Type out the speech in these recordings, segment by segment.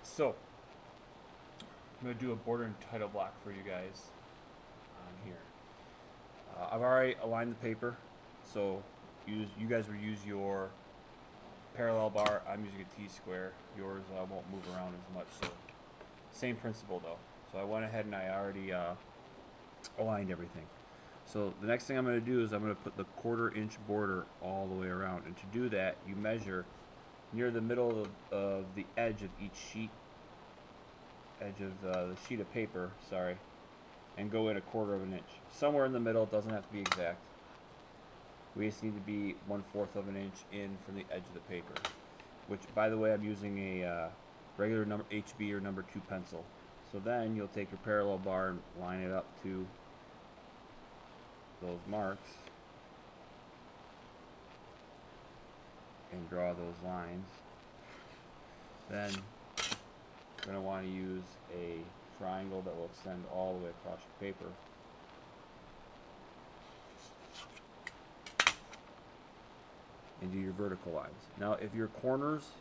So, I'm going to do a border and title block for you guys on here. I've already aligned the paper, so you guys will use your parallel bar. I'm using a T-square. Yours won't move around as much, so same principle though. So I went ahead and I already aligned everything. So the next thing I'm going to do is I'm going to put the 1/4 inch border all the way around, and to do that you measure near the middle of the edge of each sheet, edge of the sheet of paper, sorry, and go in 1/4 of an inch. Somewhere in the middle, it doesn't have to be exact. We just need to be 1/4 of an inch in from the edge of the paper, which by the way I'm using a regular number HB or number 2 pencil. So then you'll take your parallel bar and line it up to those marks and draw those lines. Then you're going to want to use a triangle that will extend all the way across your paper. And do your vertical lines. Now if your corners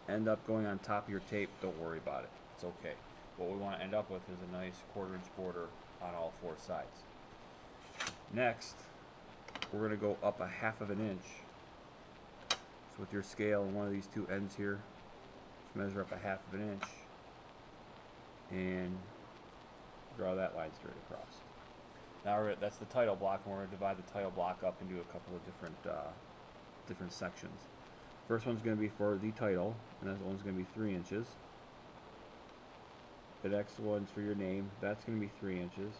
end up going on top of your tape, don't worry about it. It's okay. What we want to end up with is a nice 1/4 inch border on all 4 sides. Next, we're going to go up 1/2 of an inch. So with your scale on one of these two ends here, just measure up 1/2 of an inch and draw that line straight across. Now that's the title block, and we're going to divide the title block up into a couple of different sections. First one's going to be for the title, and that one's going to be 3 inches. The next one's for your name. That's going to be 3 inches.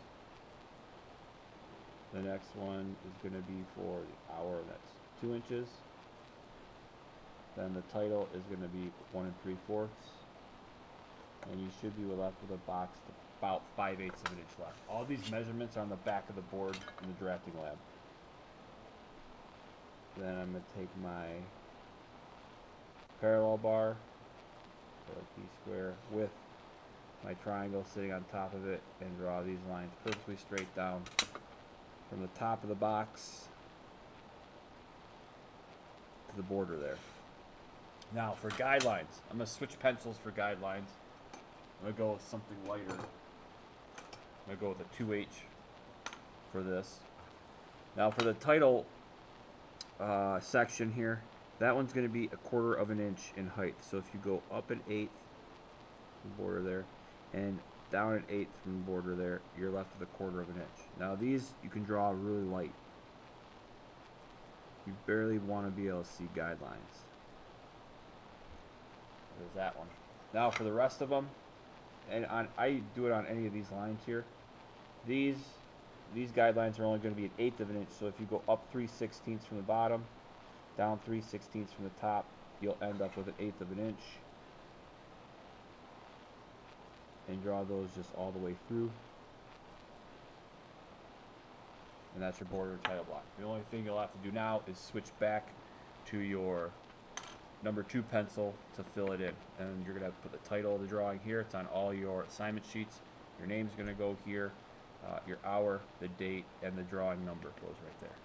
The next one is going to be for the hour. That's 2 inches. Then the title is going to be 1 3/4. And you should be left with a box about 5/8 of an inch left. All these measurements are on the back of the board in the drafting lab. Then I'm going to take my parallel bar, or T-square, with my triangle sitting on top of it, and draw these lines perfectly straight down from the top of the box to the border there. Now for guidelines, I'm going to switch pencils for guidelines. I'm going to go with something lighter. I'm going to go with a 2H for this. Now for the title section here, that one's going to be 1/4 of an inch in height. So if you go up 1/8 from the border there and down 1/8 from the border there, you're left with 1/4 of an inch. Now these you can draw really light. You barely want to be able to see guidelines. There's that one. Now for the rest of them, and I do it on any of these lines here. These guidelines are only going to be 1/8 of an inch. So if you go up 3/16 from the bottom, down 3/16 from the top, you'll end up with 1/8 of an inch. And draw those just all the way through. And that's your border and title block. The only thing you'll have to do now is switch back to your number 2 pencil to fill it in. And you're going to have to put the title of the drawing here. It's on all your assignment sheets. Your name's going to go here. Your hour, the date, and the drawing number goes right there.